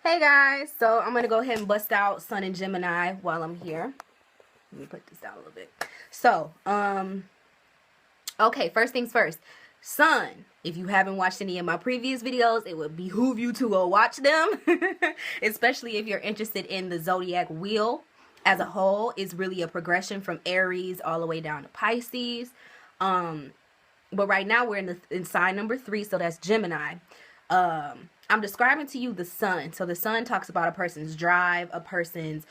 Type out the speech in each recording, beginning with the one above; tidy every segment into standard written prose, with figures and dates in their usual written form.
Hey guys, so I'm gonna go ahead and bust out Sun and Gemini while I'm here. Let me put this down a little bit. So, okay, first things first. Sun, if you haven't watched any of my previous videos, it would behoove you to go watch them. Especially if you're interested in the zodiac wheel as a whole. It's really a progression from Aries all the way down to Pisces. But right now we're in sign number 3, so that's Gemini. I'm describing to you the sun. So the sun talks about a person's drive, a person's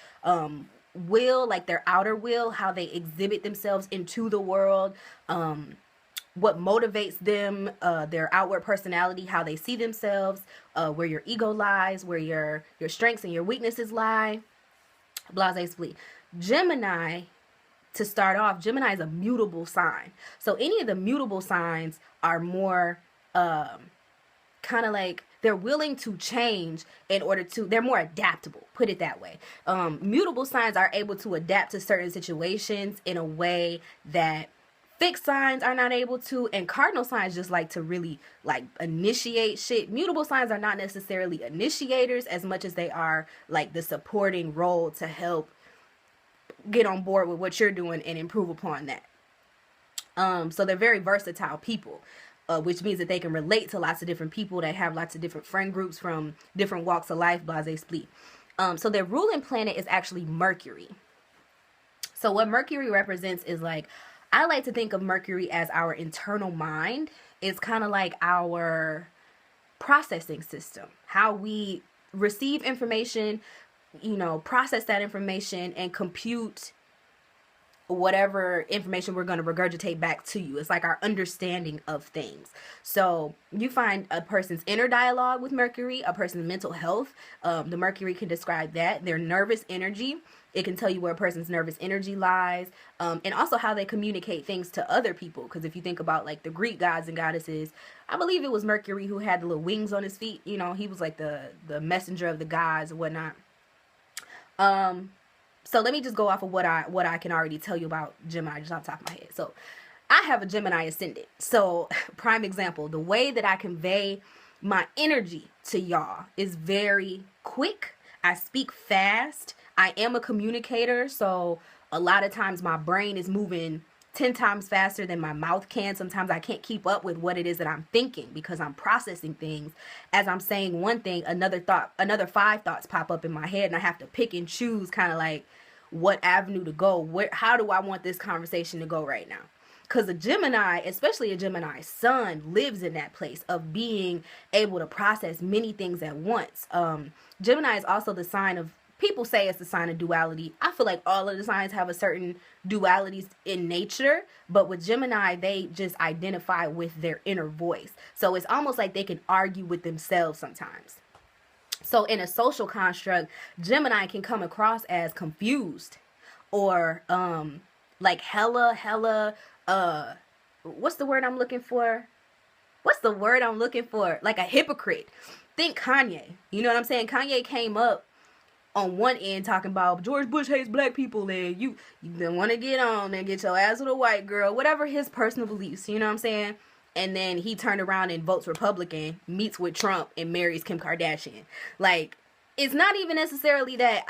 will, like their outer will, how they exhibit themselves into the world, what motivates them, their outward personality, how they see themselves, where your ego lies, where your strengths and your weaknesses lie, blase split. Gemini, to start off, Gemini is a mutable sign. So any of the mutable signs are more kind of like they're willing to change in order to, they're more adaptable, put it that way. Mutable signs are able to adapt to certain situations in a way that fixed signs are not able to, and cardinal signs just like to really like initiate shit. Mutable signs are not necessarily initiators as much as they are like the supporting role to help get on board with what you're doing and improve upon that. So they're very versatile people, which means that they can relate to lots of different people. They have lots of different friend groups from different walks of life, blase split. So their ruling planet is actually Mercury. So what Mercury represents is like, I like to think of Mercury as our internal mind. It's kind of like our processing system, how we receive information, process that information and compute whatever information we're going to regurgitate back to you. It's like our understanding of things. So you find a person's inner dialogue with Mercury, a person's mental health. The Mercury can describe that. Their nervous energy. It can tell you where a person's nervous energy lies. And also how they communicate things to other people. Because if you think about like the Greek gods and goddesses, I believe it was Mercury who had the little wings on his feet. He was like the messenger of the gods and whatnot. So let me just go off of what I can already tell you about Gemini just off the top of my head. So I have a Gemini ascendant. So prime example, the way that I convey my energy to y'all is very quick. I speak fast. I am a communicator. So a lot of times my brain is moving 10 times faster than my mouth can. Sometimes I can't keep up with what it is that I'm thinking because I'm processing things. As I'm saying one thing, another 5 thoughts pop up in my head, and I have to pick and choose kind of like what avenue to go. How do I want this conversation to go right now? Because a Gemini, especially a Gemini sun, lives in that place of being able to process many things at once. Gemini is also the sign of, people say it's the sign of duality. I feel like all of the signs have a certain dualities in nature, but with Gemini, they just identify with their inner voice. So it's almost like they can argue with themselves sometimes. So in a social construct, Gemini can come across as confused or like hella what's the word I'm looking for? Like a hypocrite. Think Kanye. You know what I'm saying? Kanye came up on one end talking about George Bush hates black people and you don't want to get on and get your ass with a white girl, whatever his personal beliefs, you know what I'm saying? And then he turned around and votes Republican, meets with Trump, and marries Kim Kardashian. Like, it's not even necessarily that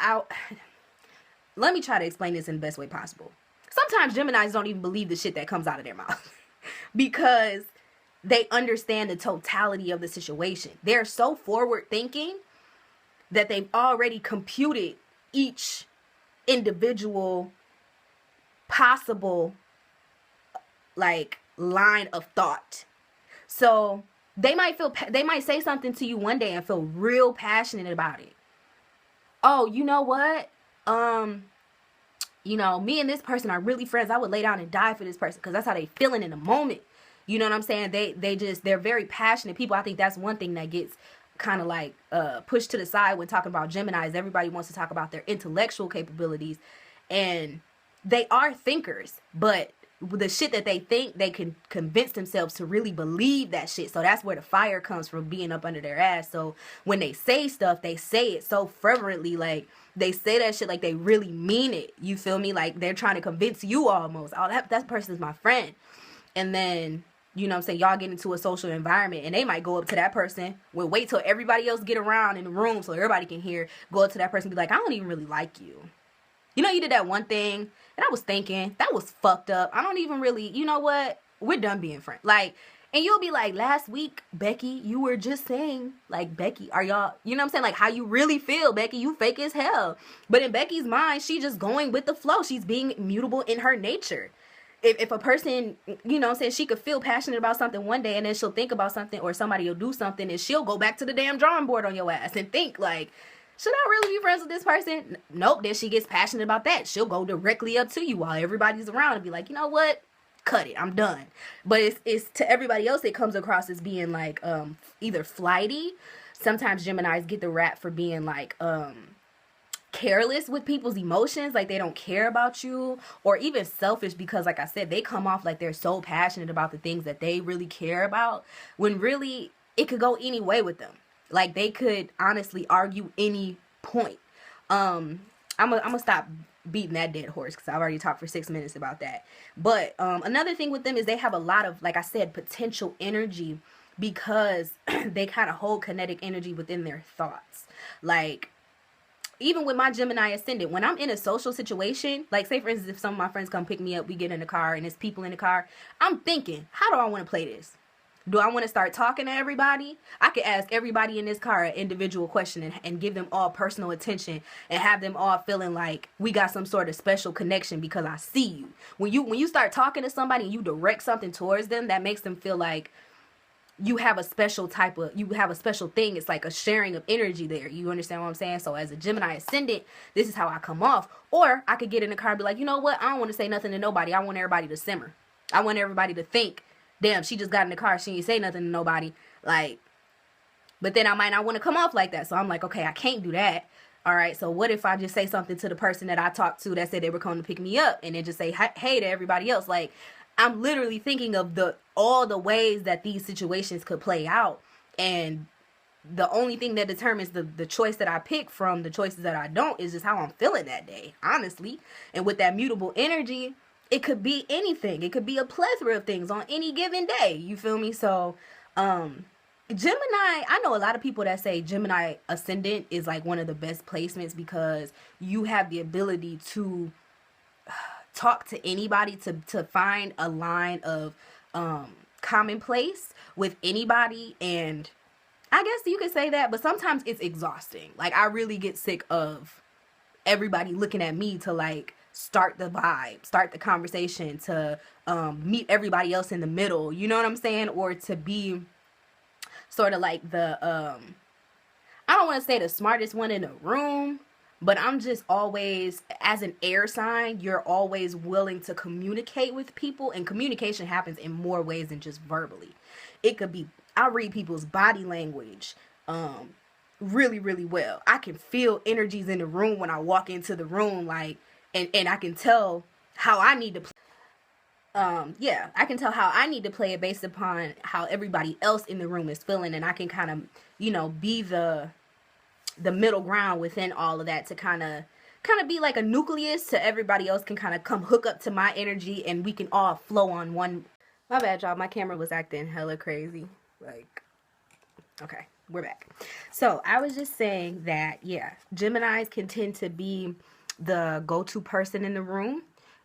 let me try to explain this in the best way possible. Sometimes Geminis don't even believe the shit that comes out of their mouth because they understand the totality of the situation. They're so forward thinking that they've already computed each individual possible like line of thought. So they might say something to you one day and feel real passionate about it. Oh, you know what? Me and this person are really friends. I would lay down and die for this person because that's how they feeling in the moment. You know what I'm saying? They're very passionate people. I think that's one thing that gets kind of like pushed to the side when talking about Geminis. Everybody wants to talk about their intellectual capabilities, and they are thinkers, but the shit that they think, they can convince themselves to really believe that shit. So that's where the fire comes from, being up under their ass. So when they say stuff, they say it so fervently, like they say that shit like they really mean it. You feel me? Like they're trying to convince you almost. Oh, that person is my friend. And then you know what I'm saying, y'all get into a social environment, and they might go up to that person, will wait till everybody else get around in the room so everybody can hear, go up to that person and be like, I don't even really like you. You know, you did that one thing, and I was thinking, that was fucked up. I don't even really, you know what? We're done being friends. Like, and you'll be like, last week, Becky, you were just saying, like, Becky, are y'all, you know what I'm saying? Like, how you really feel, Becky, you fake as hell. But in Becky's mind, she just going with the flow. She's being mutable in her nature. If a person, you know what I'm saying, she could feel passionate about something one day, and then she'll think about something, or somebody will do something, and she'll go back to the damn drawing board on your ass and think, like, should I really be friends with this person? Nope. Then she gets passionate about that. She'll go directly up to you while everybody's around and be like, you know what? Cut it. I'm done. But it's to everybody else, it comes across as being like either flighty. Sometimes Geminis get the rap for being like careless with people's emotions, like they don't care about you, or even selfish, because like I said, they come off like they're so passionate about the things that they really care about, when really it could go any way with them. Like, they could honestly argue any point. I'm gonna stop beating that dead horse because I've already talked for 6 minutes about that. But another thing with them is they have a lot of, like I said, potential energy, because they kind of hold kinetic energy within their thoughts. Like, even with my Gemini ascendant, when I'm in a social situation, like say for instance, if some of my friends come pick me up, we get in the car and there's people in the car, I'm thinking, how do I want to play this? Do I want to start talking to everybody? I could ask everybody in this car an individual question and give them all personal attention and have them all feeling like we got some sort of special connection because I see you. When you start talking to somebody and you direct something towards them, that makes them feel like you have a special thing. It's like a sharing of energy there. You understand what I'm saying? So as a Gemini ascendant, this is how I come off. Or I could get in the car and be like, you know what? I don't want to say nothing to nobody. I want everybody to simmer. I want everybody to think, damn, she just got in the car. She didn't say nothing to nobody. Like, but then I might not want to come off like that. So I'm like, okay, I can't do that. All right. So what if I just say something to the person that I talked to that said they were coming to pick me up, and then just say, hey to everybody else? Like, I'm literally thinking of all the ways that these situations could play out. And the only thing that determines the choice that I pick from the choices that I don't is just how I'm feeling that day, honestly. And with that mutable energy, it could be anything. It could be a plethora of things on any given day. You feel me? So, Gemini, I know a lot of people that say Gemini ascendant is like one of the best placements because you have the ability to talk to anybody, to find a line of commonplace with anybody. And I guess you could say that, but sometimes it's exhausting. Like, I really get sick of everybody looking at me to like start the vibe, start the conversation, to meet everybody else in the middle, you know what I'm saying? Or to be sort of like the I don't want to say the smartest one in the room, but I'm just always, as an air sign, you're always willing to communicate with people, and communication happens in more ways than just verbally. It could be, I read people's body language really, really well. I can feel energies in the room when I walk into the room, like, and I can tell how I need to play. I can tell how I need to play it based upon how everybody else in the room is feeling, and I can kind of, you know, be the middle ground within all of that to kind of be like a nucleus to everybody else can kind of come hook up to my energy, and we can all flow on one. My bad, y'all. My camera was acting hella crazy. Like, okay, we're back. So I was just saying that, yeah, Geminis can tend to be the go-to person in the room,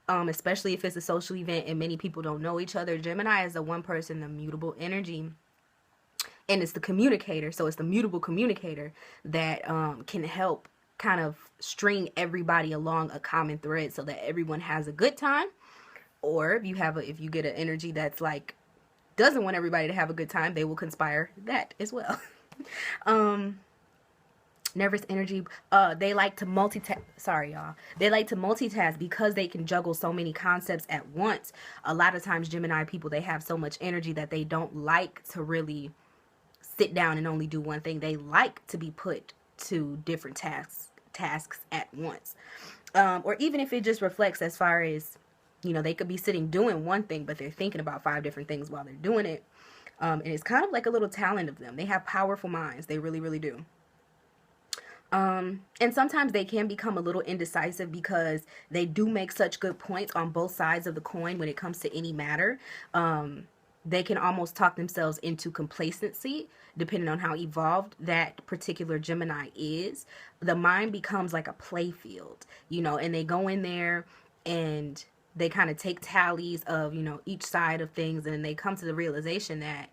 especially if it's a social event and many people don't know each other. Gemini is the one person, the mutable energy, and it's the communicator. So it's the mutable communicator that can help kind of string everybody along a common thread so that everyone has a good time. Or if you get an energy that's like doesn't want everybody to have a good time, they will conspire that as well. Nervous energy, they like to multitask. Sorry, y'all. They like to multitask because they can juggle so many concepts at once. A lot of times, Gemini people, they have so much energy that they don't like to really sit down and only do one thing. They like to be put to different tasks at once. Or even if it just reflects as far as, you know, they could be sitting doing one thing, but they're thinking about 5 different things while they're doing it. And it's kind of like a little talent of them. They have powerful minds. They really, really do. And sometimes they can become a little indecisive because they do make such good points on both sides of the coin when it comes to any matter. they can almost talk themselves into complacency depending on how evolved that particular Gemini is. The mind becomes like a play field, and they go in there and they kind of take tallies of, each side of things, and they come to the realization that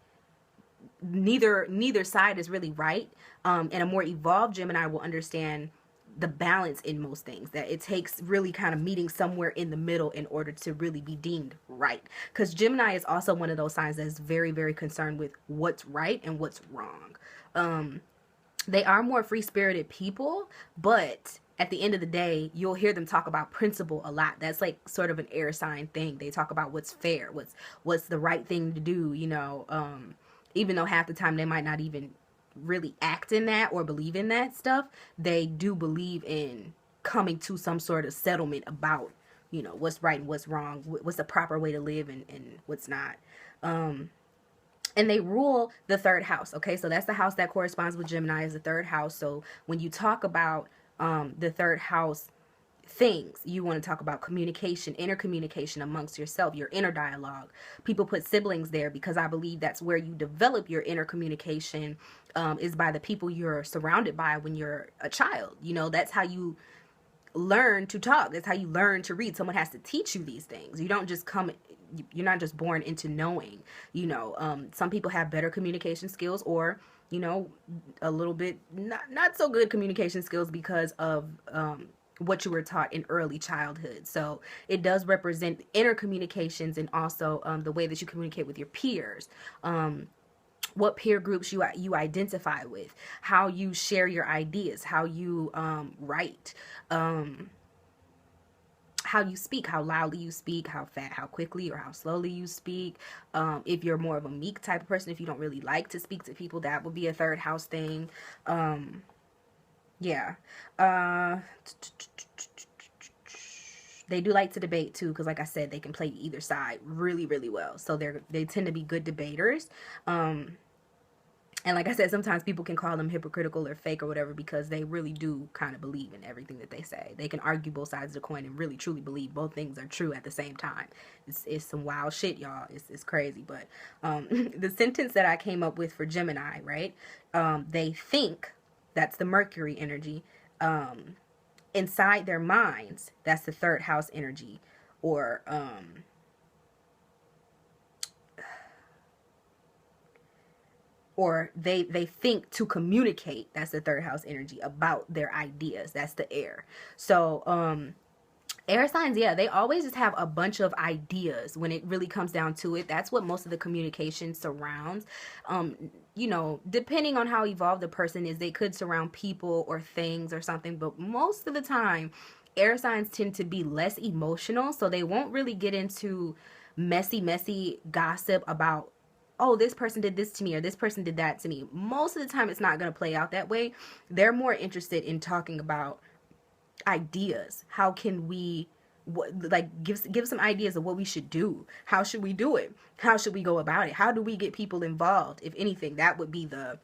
neither side is really right. And a more evolved Gemini will understand the balance in most things, that it takes really kind of meeting somewhere in the middle in order to really be deemed right, because Gemini is also one of those signs that is very, very concerned with what's right and what's wrong. They are more free-spirited people, but at the end of the day, you'll hear them talk about principle a lot. That's like sort of an air sign thing. They talk about what's fair, what's the right thing to do, even though half the time they might not even really act in that or believe in that stuff. They do believe in coming to some sort of settlement about, what's right and what's wrong, what's the proper way to live and what's not. And they rule the third house. Okay, so that's the house that corresponds with Gemini, is the third house. So when you talk about the third house things, you want to talk about communication, intercommunication amongst yourself, your inner dialogue. People put siblings there because I believe that's where you develop your inner communication, is by the people you're surrounded by when you're a child. That's how you learn to talk. That's how you learn to read. Someone has to teach you these things. You're not just born into knowing. Some people have better communication skills, or a little bit not so good communication skills because of what you were taught in early childhood. So it does represent inner communications, and also the way that you communicate with your peers, what peer groups you identify with, how you share your ideas, how you write, how you speak, how loudly you speak, how quickly or how slowly you speak. If you're more of a meek type of person, if you don't really like to speak to people, that would be a third house thing. Yeah. They do like to debate too, because like I said, they can play either side really, really well. So they tend to be good debaters. And like I said, sometimes people can call them hypocritical or fake or whatever, because they really do kind of believe in everything that they say. They can argue both sides of the coin and really truly believe both things are true at the same time. It's some wild shit, y'all. It's crazy. But the sentence that I came up with for Gemini, right? They think, that's the Mercury energy. Inside their minds, that's the third house energy. Or they think to communicate, that's the third house energy, about their ideas, that's the air. So air signs, yeah, they always just have a bunch of ideas when it really comes down to it. That's what most of the communication surrounds. Depending on how evolved the person is, they could surround people or things or something, but most of the time air signs tend to be less emotional, so they won't really get into messy gossip about, oh, this person did this to me or this person did that to me. Most of the time it's not going to play out that way. They're more interested in talking about ideas. How can we give some ideas of what we should do? How should we do it? How should we go about it? How do we get people involved? If anything, that would be the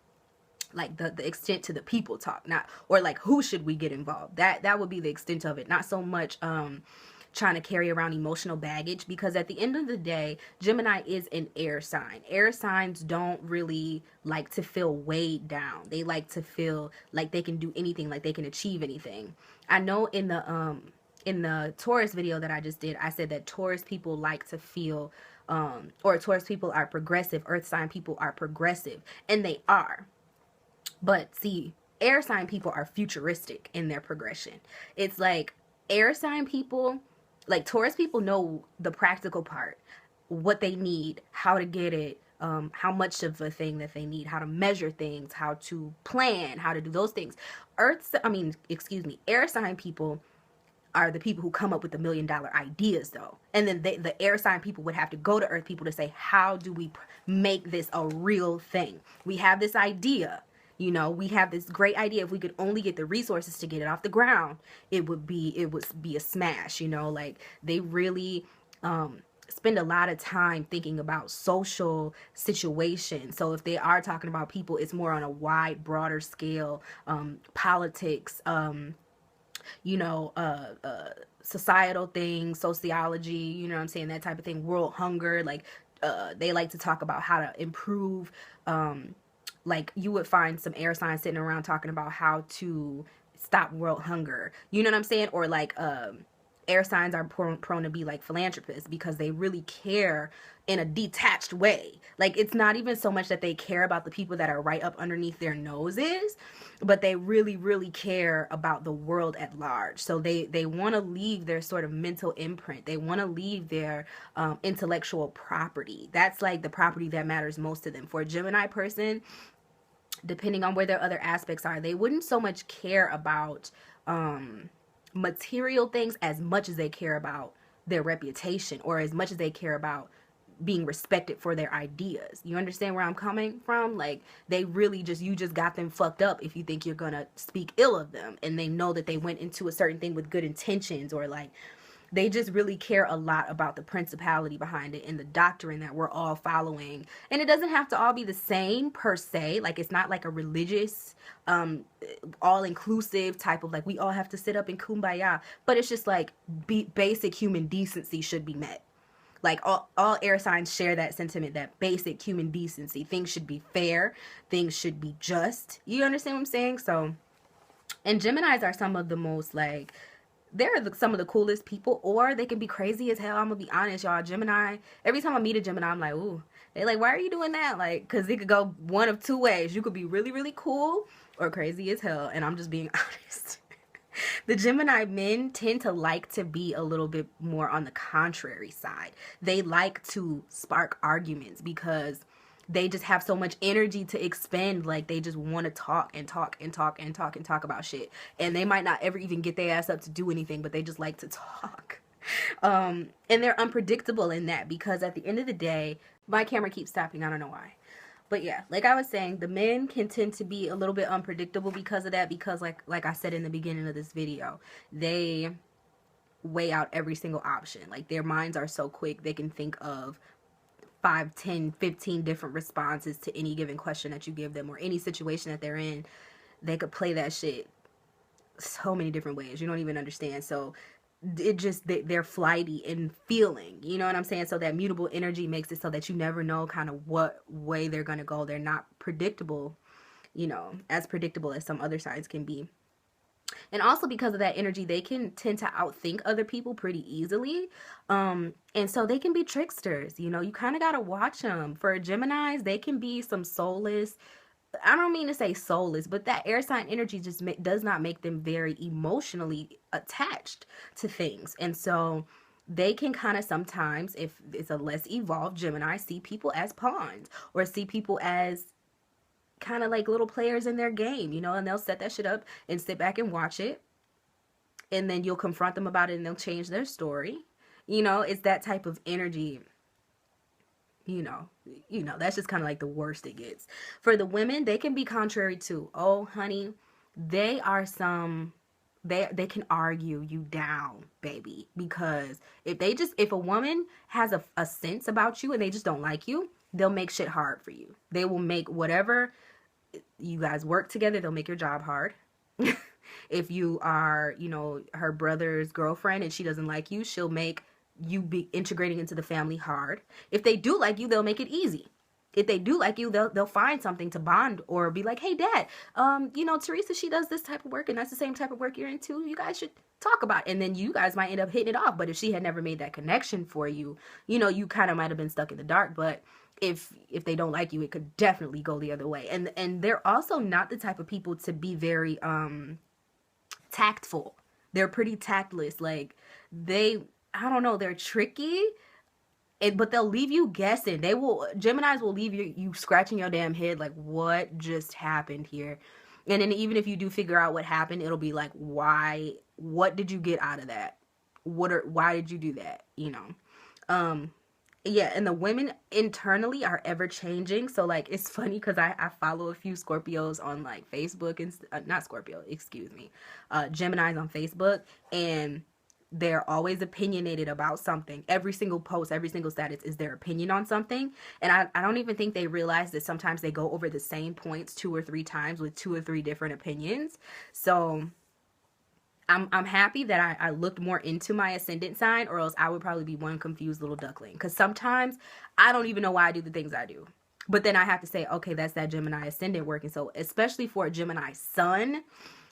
extent to the people talk, not, or like, who should we get involved? That would be the extent of it. Not so much trying to carry around emotional baggage, because at the end of the day, Gemini is an air sign. Air signs don't really like to feel weighed down. They like to feel like they can do anything, like they can achieve anything. I know in the Taurus video that I just did, I said that Taurus people like to feel, or Taurus people are progressive, earth sign people are progressive, and they are. But see, air sign people are futuristic in their progression. It's like air sign people, like Taurus people, know the practical part, what they need, how to get it, how much of a thing that they need, how to measure things, how to plan, how to do those things. Air sign people are the people who come up with the $1 million ideas, though. And then the air sign people would have to go to earth people to say, how do we make this a real thing? We have this idea. We have this great idea. If we could only get the resources to get it off the ground, it would be a smash. Like, they really spend a lot of time thinking about social situations. So if they are talking about people, it's more on a wide, broader scale, politics, societal things, sociology, that type of thing, world hunger, like They like to talk about how to improve. Like you would find some air signs sitting around talking about how to stop world hunger. You know what I'm saying? Or like air signs are prone to be like philanthropists because they really care in a detached way. Like it's not even so much that they care about the people that are right up underneath their noses, but they really, really care about the world at large. So they want to leave their sort of mental imprint. They want to leave their intellectual property. That's like the property that matters most to them. For a Gemini person, depending on where their other aspects are, they wouldn't so much care about material things as much as they care about their reputation, or as much as they care about being respected for their ideas. You understand where I'm coming from? Like they really just, you just got them fucked up if you think you're gonna speak ill of them, and they know that they went into a certain thing with good intentions, or like they just really care a lot about the principality behind it and the doctrine that we're all following. And it doesn't have to all be the same per se. Like it's not like a religious all-inclusive type of like we all have to sit up in kumbaya, but it's just like basic human decency should be met. Like all air signs share that sentiment, that basic human decency. Things should be fair, things should be just. You understand what I'm saying? So, and Geminis are some of the most like, they're some of the coolest people, or they can be crazy as hell. I'm gonna be honest, y'all. Gemini, every time I meet a Gemini, I'm like, ooh. They're like, why are you doing that? Like, because it could go one of two ways. You could be really, really cool or crazy as hell. And I'm just being honest. The Gemini men tend to like to be a little bit more on the contrary side. They like to spark arguments because they just have so much energy to expend. Like they just want to talk and talk and talk and talk and talk about shit. And they might not ever even get their ass up to do anything, but they just like to talk. And they're unpredictable in that, because at the end of the day, my camera keeps stopping. I don't know why. But yeah, like I was saying, the men can tend to be a little bit unpredictable because of that, because like I said in the beginning of this video, they weigh out every single option. Like their minds are so quick, they can think of 5, 10, 15 different responses to any given question that you give them, or any situation that they're in. They could play that shit so many different ways. You don't even understand. So it just, they're flighty in feeling, you know what I'm saying? So that mutable energy makes it so that you never know kind of what way they're going to go. They're not predictable, you know, as predictable as some other signs can be. And also because of that energy, they can tend to outthink other people pretty easily. And so they can be tricksters, you know, you kind of got to watch them. For Geminis, they can be some soulless, I don't mean to say soulless, but that air sign energy just does not make them very emotionally attached to things. And so they can kind of sometimes, if it's a less evolved Gemini, see people as pawns, or see people as kind of like little players in their game, you know, and they'll set that shit up and sit back and watch it. And then you'll confront them about it and they'll change their story. You know, it's that type of energy. You know, that's just kind of like the worst it gets. For the women, they can be contrary too. Oh, honey, they are they can argue you down, baby. Because if a woman has a sense about you and they just don't like you, they'll make shit hard for you. They will make whatever you guys work together, they'll make your job hard. If you are, you know, her brother's girlfriend and she doesn't like you, she'll make you be integrating into the family hard. If they do like you, they'll make it easy. If they do like you, they'll find something to bond, or be like, hey dad, you know, Teresa, she does this type of work and that's the same type of work you're into. You guys should talk about it. And then you guys might end up hitting it off. But if she had never made that connection for you, you know, you kind of might have been stuck in the dark. But if they don't like you, it could definitely go the other way. And they're also not the type of people to be very tactful. They're pretty tactless. Like I don't know, they're tricky, but they'll leave you guessing. Geminis will leave you scratching your damn head like, what just happened here? And then even if you do figure out what happened, it'll be like, why? What did you get out of that? Why did you do that? You know? Yeah, and the women internally are ever changing. So like, it's funny because I follow a few Scorpios on like Facebook, and not Scorpio, excuse me, Geminis on Facebook, and they're always opinionated about something. Every single post, every single status is their opinion on something. And I don't even think they realize that sometimes they go over the same points 2 or 3 times with 2 or 3 different opinions. So I'm happy that I looked more into my ascendant sign, or else I would probably be one confused little duckling. Because sometimes I don't even know why I do the things I do. But then I have to say, okay, that's that Gemini ascendant working. So especially for a Gemini sun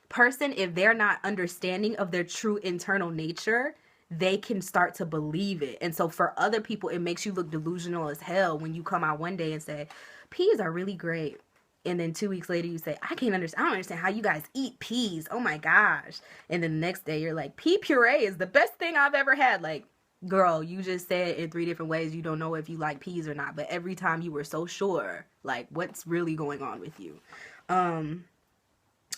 person, if they're not understanding of their true internal nature, they can start to believe it. And so for other people, it makes you look delusional as hell when you come out one day and say, peas are really great. And then 2 weeks later you say, I don't understand how you guys eat peas. Oh my gosh. And then the next day you're like, pea puree is the best thing I've ever had. Like, girl, you just said in 3 different ways you don't know if you like peas or not. But every time you were so sure, like, what's really going on with you?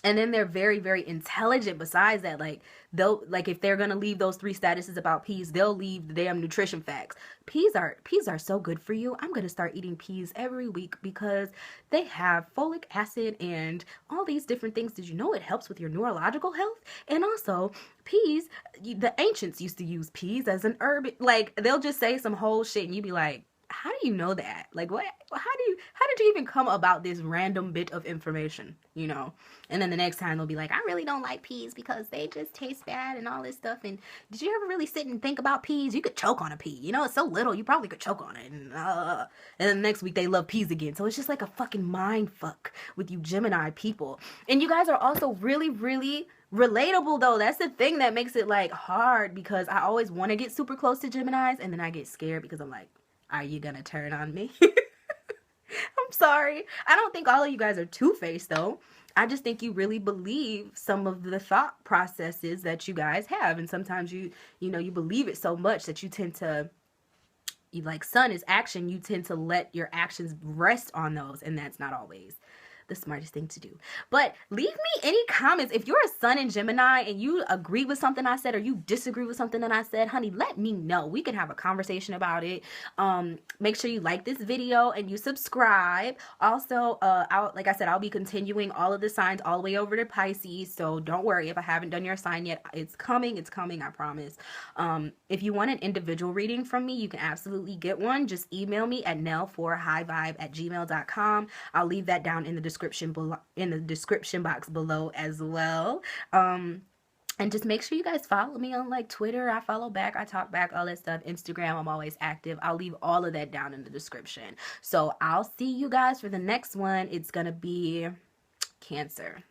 And then they're very, very intelligent besides that. Like, they'll, like, if they're gonna leave those 3 statuses about peas, they'll leave the damn nutrition facts. Peas are so good for you. I'm gonna start eating peas every week because they have folic acid and all these different things. Did you know it helps with your neurological health? And also, peas, the ancients used to use peas as an herb. Like, they'll just say some whole shit and you be like, how do you know that? Like, what, how did you even come about this random bit of information, you know? And then the next time they'll be like, I really don't like peas because they just taste bad and all this stuff. And did you ever really sit and think about peas? You could choke on a pea, you know, it's so little, you probably could choke on it. And then the next week they love peas again. So it's just like a fucking mind fuck with you Gemini people. And you guys are also really, really relatable though. That's the thing that makes it like hard, because I always want to get super close to Geminis and then I get scared because I'm like, are you gonna turn on me? I'm sorry. I don't think all of you guys are two-faced though. I just think you really believe some of the thought processes that you guys have. And sometimes you know, you believe it so much that you tend to, like sun is action, you tend to let your actions rest on those. And that's not always the smartest thing to do. But leave me any comments. If you're a sun in Gemini and you agree with something I said or you disagree with something that I said, honey, let me know. We can have a conversation about it. Make sure you like this video and you subscribe. Also, like I said, I'll be continuing all of the signs all the way over to Pisces. So don't worry if I haven't done your sign yet. It's coming. It's coming. I promise. If you want an individual reading from me, you can absolutely get one. Just email me at nell4highvibe@gmail.com. I'll leave that down in the description below, in the description box below as well. And just make sure you guys follow me on like Twitter. I follow back, I talk back, all that stuff. Instagram, I'm always active. I'll leave all of that down in the description. So I'll see you guys for the next one. It's gonna be Cancer.